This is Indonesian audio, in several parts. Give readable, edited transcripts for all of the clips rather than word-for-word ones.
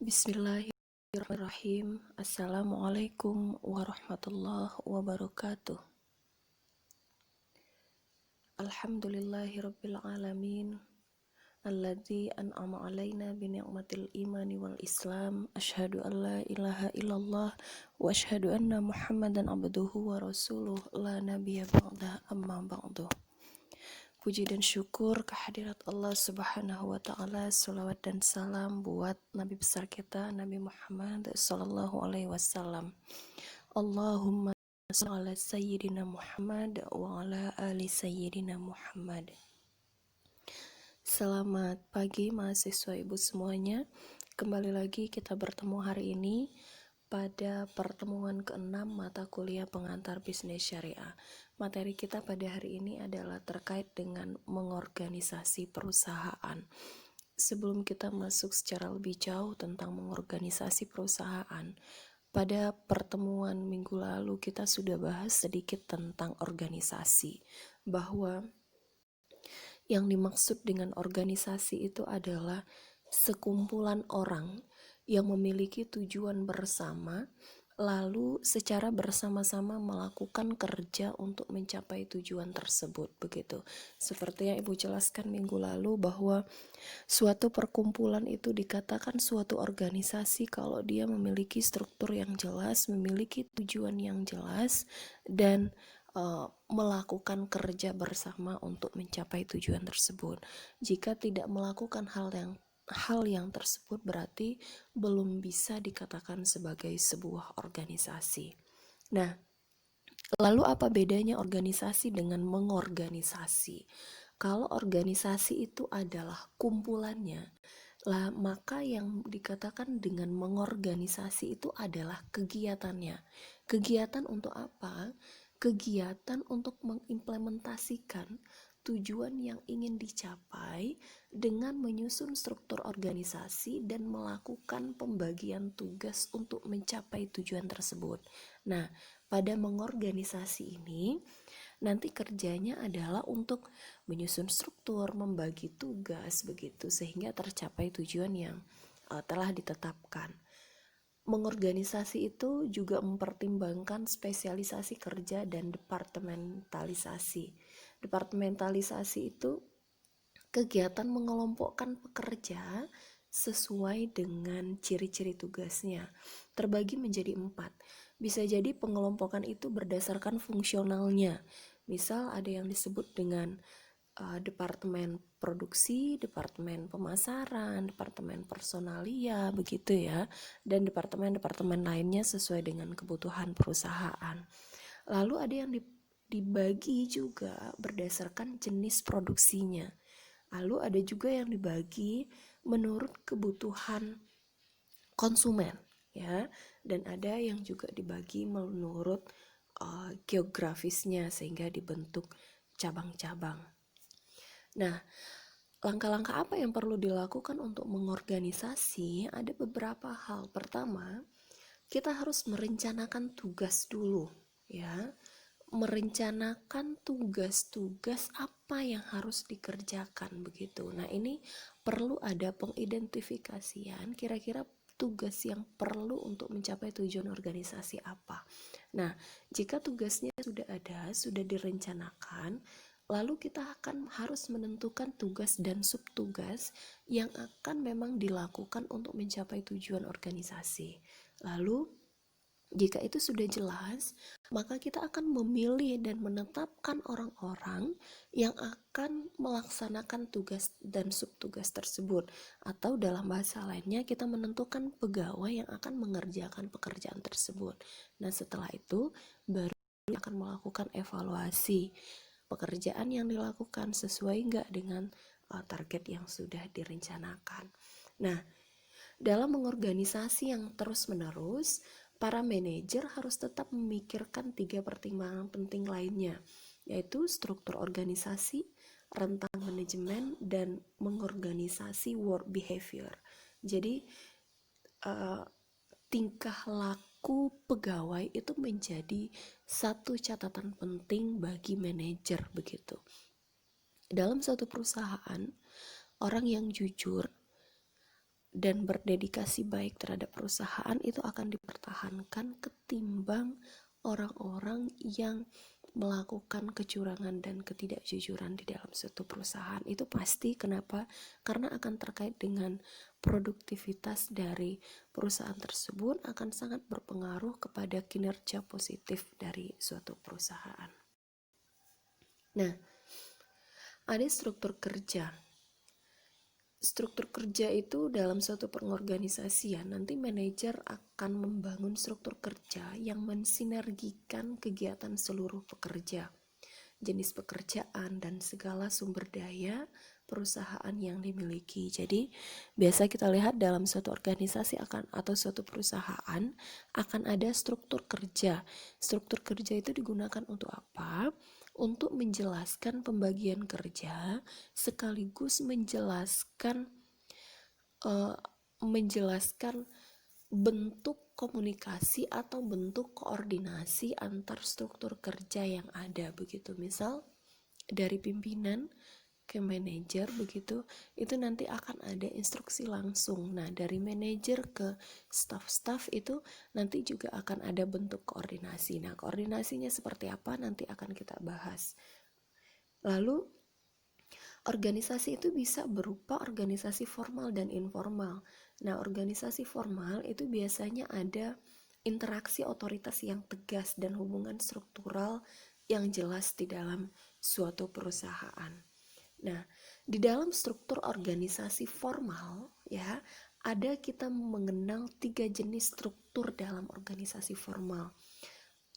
Bismillahirrahmanirrahim. Assalamualaikum warahmatullahi wabarakatuh. Alhamdulillahirabbil alamin. Alladzi an'ama 'alaina bi ni'matil imani wal islam. Asyhadu an la ilaha illallah wa asyhadu anna Muhammadan abduhu wa rasuluh la nabiyya ba'da amma ba'du. Puji dan syukur kehadirat Allah Subhanahu wa taala, selawat dan salam buat nabi besar kita Nabi Muhammad sallallahu alaihi wasallam. Allahumma shalli ala sayyidina Muhammad wa ala ali sayyidina Muhammad. Selamat pagi mahasiswa ibu semuanya. Kembali lagi kita bertemu hari ini pada pertemuan ke-6 mata kuliah pengantar bisnis syariah. Materi kita pada hari ini adalah terkait dengan mengorganisasi perusahaan. Sebelum kita masuk secara lebih jauh tentang mengorganisasi perusahaan, pada pertemuan minggu lalu kita sudah bahas sedikit tentang organisasi, bahwa yang dimaksud dengan organisasi itu adalah sekumpulan orang yang memiliki tujuan bersama, lalu secara bersama-sama melakukan kerja untuk mencapai tujuan tersebut, begitu. Seperti yang Ibu jelaskan minggu lalu, bahwa suatu perkumpulan itu dikatakan suatu organisasi kalau dia memiliki struktur yang jelas, memiliki tujuan yang jelas, dan melakukan kerja bersama untuk mencapai tujuan tersebut. Jika tidak melakukan hal yang tersebut, berarti belum bisa dikatakan sebagai sebuah organisasi. Nah, lalu apa bedanya organisasi dengan mengorganisasi? Kalau organisasi itu adalah kumpulannya, maka yang dikatakan dengan mengorganisasi itu adalah kegiatannya. Kegiatan untuk apa? Kegiatan untuk mengimplementasikan tujuan yang ingin dicapai dengan menyusun struktur organisasi dan melakukan pembagian tugas untuk mencapai tujuan tersebut. Nah, pada mengorganisasi ini nanti kerjanya adalah untuk menyusun struktur, membagi tugas, begitu, sehingga tercapai tujuan yang telah ditetapkan. Mengorganisasi itu juga mempertimbangkan spesialisasi kerja dan departementalisasi. Departementalisasi itu kegiatan mengelompokkan pekerja sesuai dengan ciri-ciri tugasnya. Terbagi menjadi 4. Bisa jadi pengelompokan itu berdasarkan fungsionalnya. Misal ada yang disebut dengan departemen produksi, departemen pemasaran, departemen personalia, begitu ya, dan departemen-departemen lainnya sesuai dengan kebutuhan perusahaan. Lalu ada yang dibagi juga berdasarkan jenis produksinya. Lalu ada juga yang dibagi menurut kebutuhan konsumen, ya, dan ada yang juga dibagi menurut geografisnya, sehingga dibentuk cabang-cabang. Nah, langkah-langkah apa yang perlu dilakukan untuk mengorganisasi? Ada beberapa hal. Pertama, kita harus merencanakan tugas dulu, ya. Merencanakan tugas-tugas apa yang harus dikerjakan, begitu. Nah, ini perlu ada pengidentifikasian kira-kira tugas yang perlu untuk mencapai tujuan organisasi apa. Nah, jika tugasnya sudah ada, sudah direncanakan, lalu kita akan harus menentukan tugas dan subtugas yang akan memang dilakukan untuk mencapai tujuan organisasi. Lalu jika itu sudah jelas, maka kita akan memilih dan menetapkan orang-orang yang akan melaksanakan tugas dan subtugas tersebut. Atau dalam bahasa lainnya, kita menentukan pegawai yang akan mengerjakan pekerjaan tersebut. Nah, setelah itu baru akan melakukan evaluasi. Pekerjaan yang dilakukan sesuai nggak dengan target yang sudah direncanakan. Nah, dalam mengorganisasi yang terus-menerus, para manajer harus tetap memikirkan 3 pertimbangan penting lainnya, yaitu struktur organisasi, rentang manajemen, dan mengorganisasi work behavior. Jadi, tingkah laku pegawai itu menjadi satu catatan penting bagi manajer, begitu. Dalam suatu perusahaan, orang yang jujur dan berdedikasi baik terhadap perusahaan itu akan dipertahankan ketimbang orang-orang yang melakukan kecurangan dan ketidakjujuran di dalam suatu perusahaan. Itu pasti. Kenapa? Karena akan terkait dengan produktivitas dari perusahaan tersebut, akan sangat berpengaruh kepada kinerja positif dari suatu perusahaan. Nah, ada struktur kerja. Struktur kerja itu dalam suatu pengorganisasian, nanti manajer akan membangun struktur kerja yang mensinergikan kegiatan seluruh pekerja, jenis pekerjaan, dan segala sumber daya perusahaan yang dimiliki. Jadi, biasa kita lihat dalam suatu organisasi atau suatu perusahaan akan ada struktur kerja. Struktur kerja itu digunakan untuk apa? Untuk menjelaskan pembagian kerja sekaligus menjelaskan bentuk komunikasi atau bentuk koordinasi antar struktur kerja yang ada begitu. Misal dari pimpinan ke manajer begitu, itu nanti akan ada instruksi langsung. Nah, dari manajer ke staff-staff itu nanti juga akan ada bentuk koordinasi. Nah, koordinasinya seperti apa nanti akan kita bahas. Lalu organisasi itu bisa berupa organisasi formal dan informal. Nah, organisasi formal itu biasanya ada interaksi otoritas yang tegas dan hubungan struktural yang jelas di dalam suatu perusahaan. Nah, di dalam struktur organisasi formal ya, kita mengenal 3 jenis struktur dalam organisasi formal.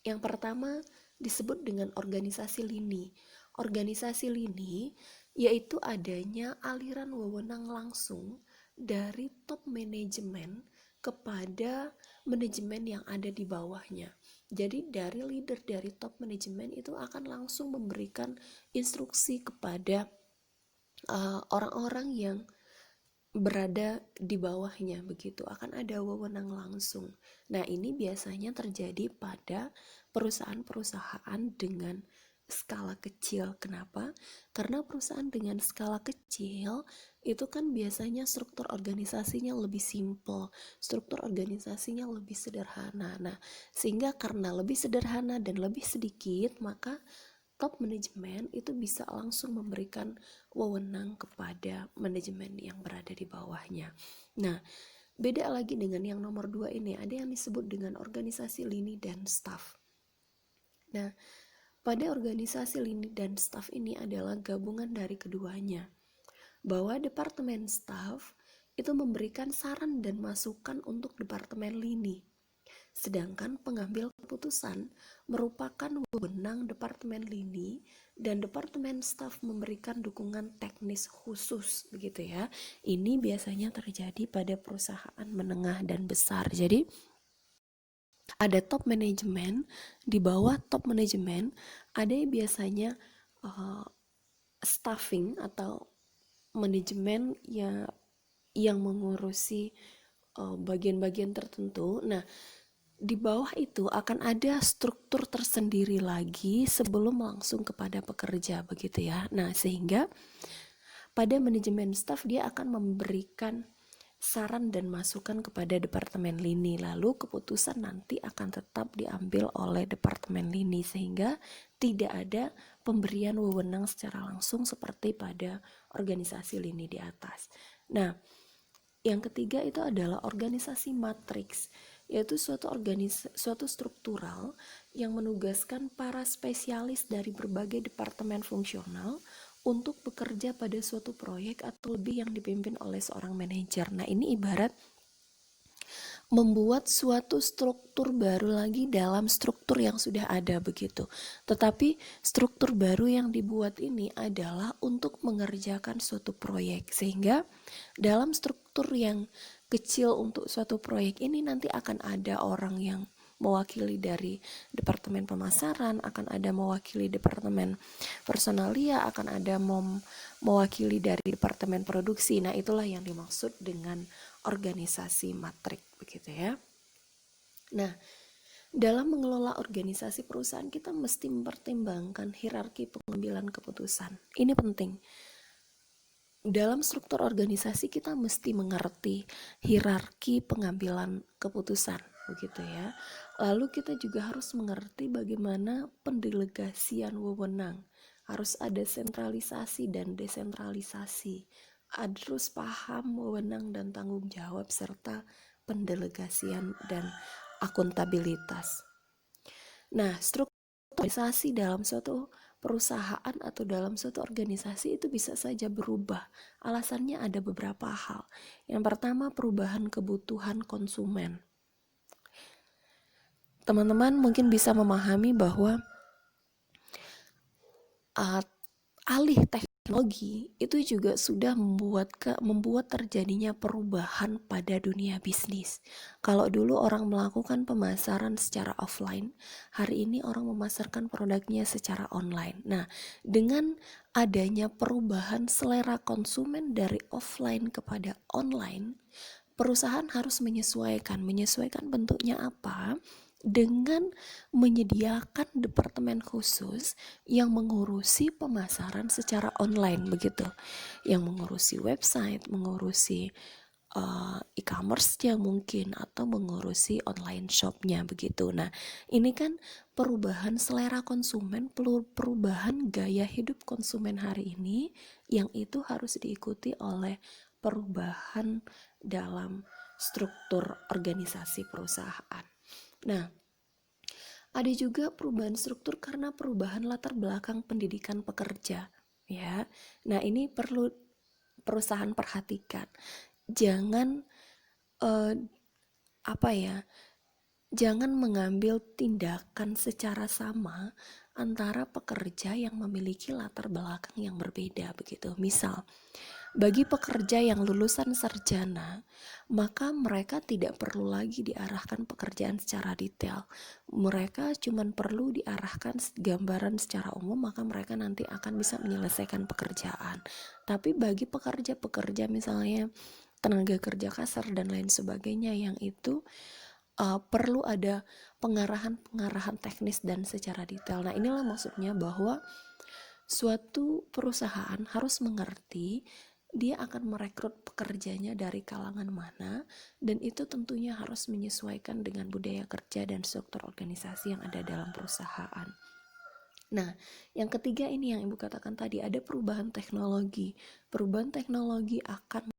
Yang pertama disebut dengan organisasi lini. Organisasi lini yaitu adanya aliran wewenang langsung dari top manajemen kepada manajemen yang ada di bawahnya. Jadi dari leader dari top manajemen itu akan langsung memberikan instruksi kepada orang-orang yang berada di bawahnya begitu, akan ada wewenang langsung. Nah, ini biasanya terjadi pada perusahaan-perusahaan dengan skala kecil. Kenapa? Karena perusahaan dengan skala kecil itu kan biasanya struktur organisasinya lebih simple, struktur organisasinya lebih sederhana. Nah, sehingga karena lebih sederhana dan lebih sedikit, maka top manajemen itu bisa langsung memberikan wewenang kepada manajemen yang berada di bawahnya. Nah, beda lagi dengan yang nomor 2 ini, ada yang disebut dengan organisasi lini dan staf. Nah, pada organisasi lini dan staf ini adalah gabungan dari keduanya, bahwa departemen staf itu memberikan saran dan masukan untuk departemen lini, sedangkan pengambil keputusan merupakan wewenang departemen lini dan departemen staf memberikan dukungan teknis khusus begitu ya. Ini biasanya terjadi pada perusahaan menengah dan besar. Jadi ada top manajemen, di bawah top manajemen ada biasanya staffing atau manajemen yang mengurusi bagian-bagian tertentu. Nah, di bawah itu akan ada struktur tersendiri lagi sebelum langsung kepada pekerja begitu ya. Nah, sehingga pada manajemen staf dia akan memberikan saran dan masukan kepada departemen lini, lalu keputusan nanti akan tetap diambil oleh departemen lini, sehingga tidak ada pemberian wewenang secara langsung seperti pada organisasi lini di atas. Nah, yang ketiga itu adalah organisasi matriks, yaitu suatu struktural yang menugaskan para spesialis dari berbagai departemen fungsional untuk bekerja pada suatu proyek atau lebih yang dipimpin oleh seorang manajer. Nah, ini ibarat membuat suatu struktur baru lagi dalam struktur yang sudah ada begitu. Tetapi struktur baru yang dibuat ini adalah untuk mengerjakan suatu proyek, sehingga dalam struktur yang kecil untuk suatu proyek ini nanti akan ada orang yang mewakili dari departemen pemasaran, akan ada mewakili departemen personalia, akan ada mewakili dari departemen produksi. Nah, itulah yang dimaksud dengan organisasi matrik begitu ya. Nah, dalam mengelola organisasi perusahaan kita mesti mempertimbangkan hierarki pengambilan keputusan. Ini penting. dalam struktur organisasi kita mesti mengerti hierarki pengambilan keputusan, begitu ya. Lalu kita juga harus mengerti bagaimana pendelegasian wewenang. Harus ada sentralisasi dan desentralisasi. Harus paham wewenang dan tanggung jawab serta pendelegasian dan akuntabilitas. Nah, struktur organisasi dalam suatu perusahaan atau dalam suatu organisasi itu bisa saja berubah. Alasannya ada beberapa hal. Yang pertama, perubahan kebutuhan konsumen. Teman-teman mungkin bisa memahami bahwa alih teknologi itu juga sudah membuat terjadinya perubahan pada dunia bisnis. Kalau dulu orang melakukan pemasaran secara offline, hari ini orang memasarkan produknya secara online. Nah, dengan adanya perubahan selera konsumen dari offline kepada online, perusahaan harus menyesuaikan bentuknya apa, dengan menyediakan departemen khusus yang mengurusi pemasaran secara online begitu, yang mengurusi website, mengurusi e-commerce-nya mungkin, atau mengurusi online shop-nya begitu. Nah, ini kan perubahan selera konsumen, perubahan gaya hidup konsumen hari ini yang itu harus diikuti oleh perubahan dalam struktur organisasi perusahaan. Nah, ada juga perubahan struktur karena perubahan latar belakang pendidikan pekerja, ya. Nah, ini perlu perusahaan perhatikan. Jangan jangan mengambil tindakan secara sama antara pekerja yang memiliki latar belakang yang berbeda begitu. Misal, bagi pekerja yang lulusan sarjana, maka mereka tidak perlu lagi diarahkan pekerjaan secara detail. Mereka cuma perlu diarahkan gambaran secara umum, maka mereka nanti akan bisa menyelesaikan pekerjaan. Tapi bagi pekerja-pekerja misalnya tenaga kerja kasar dan lain sebagainya yang itu perlu ada pengarahan teknis dan secara detail. Nah, inilah maksudnya bahwa suatu perusahaan harus mengerti dia akan merekrut pekerjanya dari kalangan mana, dan itu tentunya harus menyesuaikan dengan budaya kerja dan struktur organisasi yang ada dalam perusahaan. Nah, yang ketiga ini yang Ibu katakan tadi, ada perubahan teknologi. Perubahan teknologi akan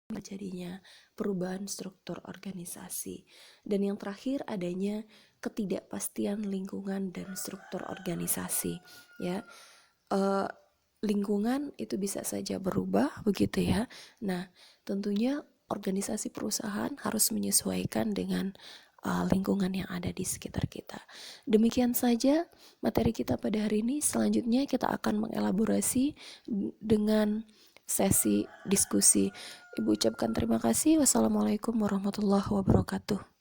terjadinya perubahan struktur organisasi. Dan yang terakhir adanya ketidakpastian lingkungan dan struktur organisasi, ya. Lingkungan itu bisa saja berubah begitu ya. Nah, tentunya organisasi perusahaan harus menyesuaikan dengan lingkungan yang ada di sekitar kita. Demikian saja materi kita pada hari ini. Selanjutnya kita akan mengelaborasi dengan sesi diskusi. Ibu ucapkan terima kasih. Wassalamualaikum warahmatullahi wabarakatuh.